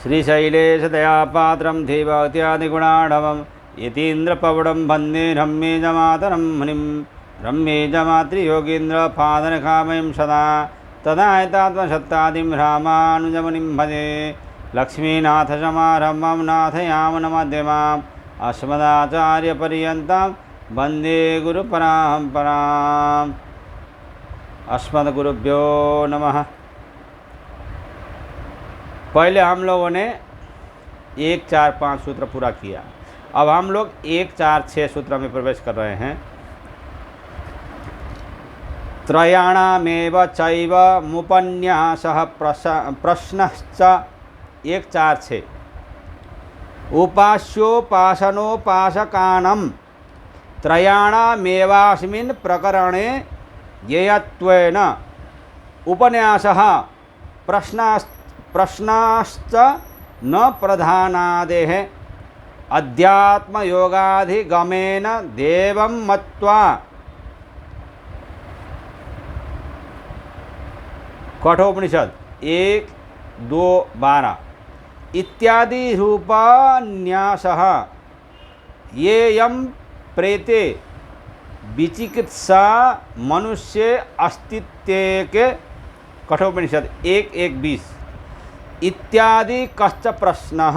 श्रीशैलेशदयापात्रं धीभक्त्यादिगुणाढवं यतीन्द्रपवडं वन्दे रम्येजमातरं मुनिं रम्येजमातृयोगीन्द्रपादनकामयं सदा तदायतात्मसत्तादिं रामानुजमुनिं भजे। लक्ष्मीनाथसमारम्भं नाथयामुनमध्यमाम् अस्मदाचार्यपर्यन्तं वन्दे गुरुपरम्पराम्। अस्मद्गुरुभ्यो नमः। पहले हम लोगों ने 1, 4, 5 सूत्र पूरा किया। अब हम लोग 1, 4, 6 सूत्र में प्रवेश कर रहे हैं। त्रयाणामेव चैव मुपन्यासः प्रश्नश्च 1, 4, 6 उपास्योपासनोपासकानां त्रयाणामेवास्मिन् प्रकरणे ज्ञेयत्वेन उपन्यासः प्रश्नाश्च न प्रधानादेः अध्यात्मयोगाधिगमेन देवं मत्वा कठोपनिषद 1, 2, 12 इत्यादि रूपन्यासः येयं प्रेते विचिकित्सा मनुष्य अस्तित्वके कठोपनिषद 1, 1, 20 इत्यादि कश्च प्रश्नः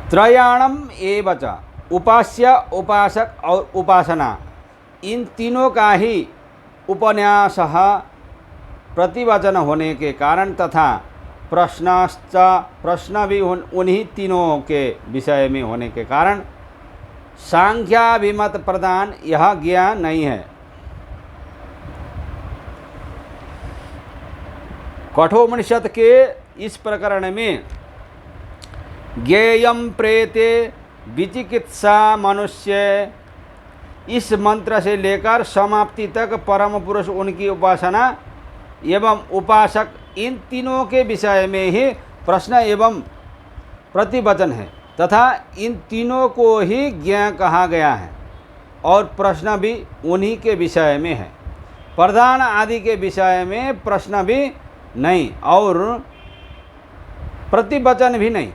त्रयाणम एव च उपास्य, उपासक और उपासना इन तीनों का ही उपन्यासः प्रतिवचन होने के कारण तथा प्रश्नाश्च प्रश्न भी उन्हीं तीनों के विषय में होने के कारण सांख्याभिमत प्रदान यह ज्ञान नहीं है। कठोपनिषद के इस प्रकरण में ज्ञेयं प्रेते विचिकित्सा मनुष्य इस मंत्र से लेकर समाप्ति तक परम पुरुष उनकी उपासना एवं उपासक इन तीनों के विषय में ही प्रश्न एवं प्रतिवचन है तथा इन तीनों को ही ज्ञ कहा गया है और प्रश्न भी उन्हीं के विषय में है। प्रधान आदि के विषय में प्रश्न भी नहीं और प्रतिवचन भी नहीं।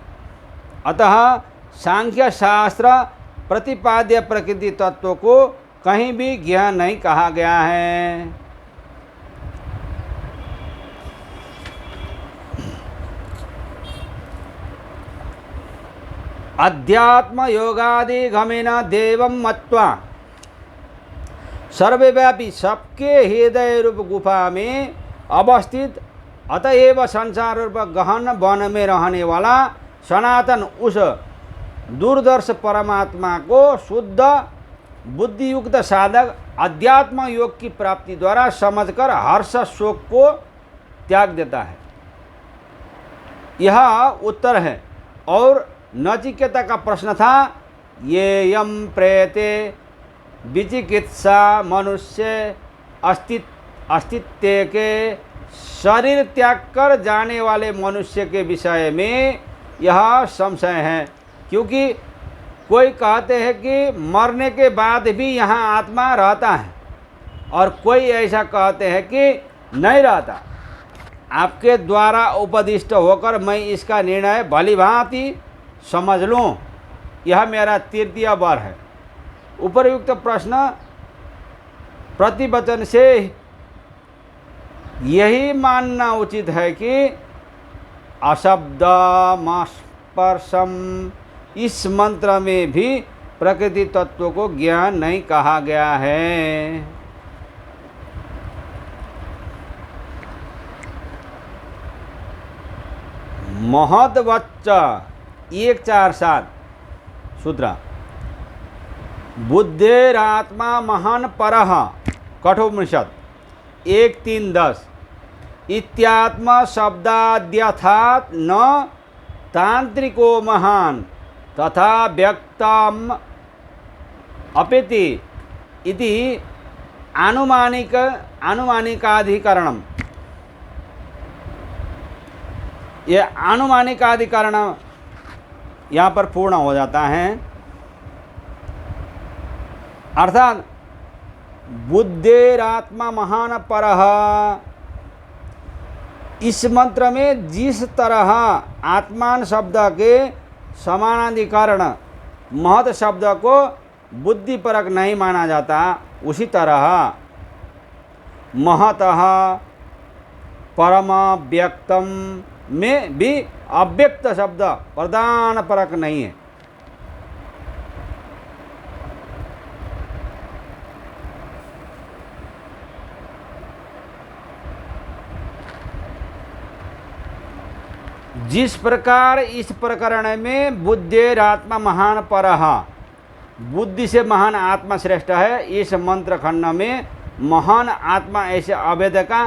अतः सांख्य शास्त्र प्रतिपाद्य प्रकृति तत्व को कहीं भी ज्ञान नहीं कहा गया है। अध्यात्म योगादि गमेन देवं मत्वा सर्वव्यापी सबके हृदय रूप गुफा में अवस्थित अतएव संसार रूप गहन वन में रहने वाला सनातन उस दूरदर्श परमात्मा को शुद्ध बुद्धियुक्त साधक अध्यात्म योग की प्राप्ति द्वारा समझकर हर्ष शोक को त्याग देता है। यह उत्तर है। और नचिकेता का प्रश्न था ये यम प्रेते विचिकित्सा मनुष्य अस्तित्व के शरीर त्याग कर जाने वाले मनुष्य के विषय में यह संशय है, क्योंकि कोई कहते हैं कि मरने के बाद भी यहाँ आत्मा रहता है और कोई ऐसा कहते हैं कि नहीं रहता। आपके द्वारा उपदिष्ट होकर मैं इसका निर्णय भलीभांति समझ लूँ, यह मेरा तृतीय बार है। उपरयुक्त प्रश्न प्रतिवचन से यही मानना उचित है कि अशब्दमस्पर्शम इस मंत्र में भी प्रकृति तत्व को ज्ञान नहीं कहा गया है। महद्वच्च 1, 4, 7 सूत्र बुद्धेरात्मा महान परः कठोपनिषद 1, 3, 10 इत्यात्म शब्दाद्यथात न तांत्रिको महान तथा व्यक्तम अपेति इति आनुमानिकाधिकरणम। ये आनुमानिकाधिकरण यहाँ पर पूर्ण हो जाता है। अर्थात बुद्धेरात्मा महान परः इस मंत्र में जिस तरह आत्मान शब्द के समानाधिकरण महत शब्द को बुद्धिपरक नहीं माना जाता, उसी तरह महतः परम व्यक्तम में भी अव्यक्त शब्द प्रधान परक नहीं है। जिस प्रकार इस प्रकरण में बुद्धिरात्मा महान परः, बुद्धि से महान आत्मा श्रेष्ठ है, इस मंत्र खंड में महान आत्मा ऐसे अभेद का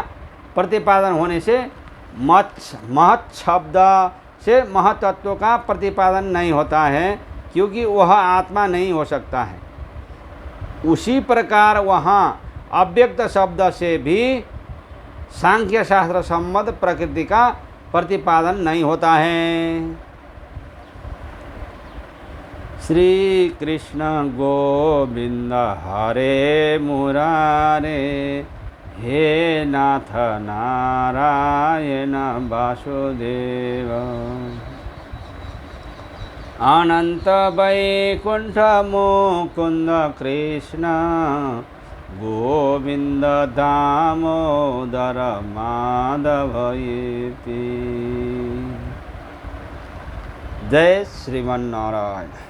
प्रतिपादन होने से महत शब्द से महतत्व का प्रतिपादन नहीं होता है, क्योंकि वह आत्मा नहीं हो सकता है। उसी प्रकार वहाँ अव्यक्त शब्द से भी सांख्य शास्त्र सम्मत प्रकृति का प्रतिपादन नहीं होता है। श्री कृष्ण गोविंद हरे मुरारे, हे नाथ नारायण वासुदेव, अनंत वैकुंठ मुकुंद कृष्ण, गोविंद दामोदर माधव इति। जय श्रीमन्नारायण।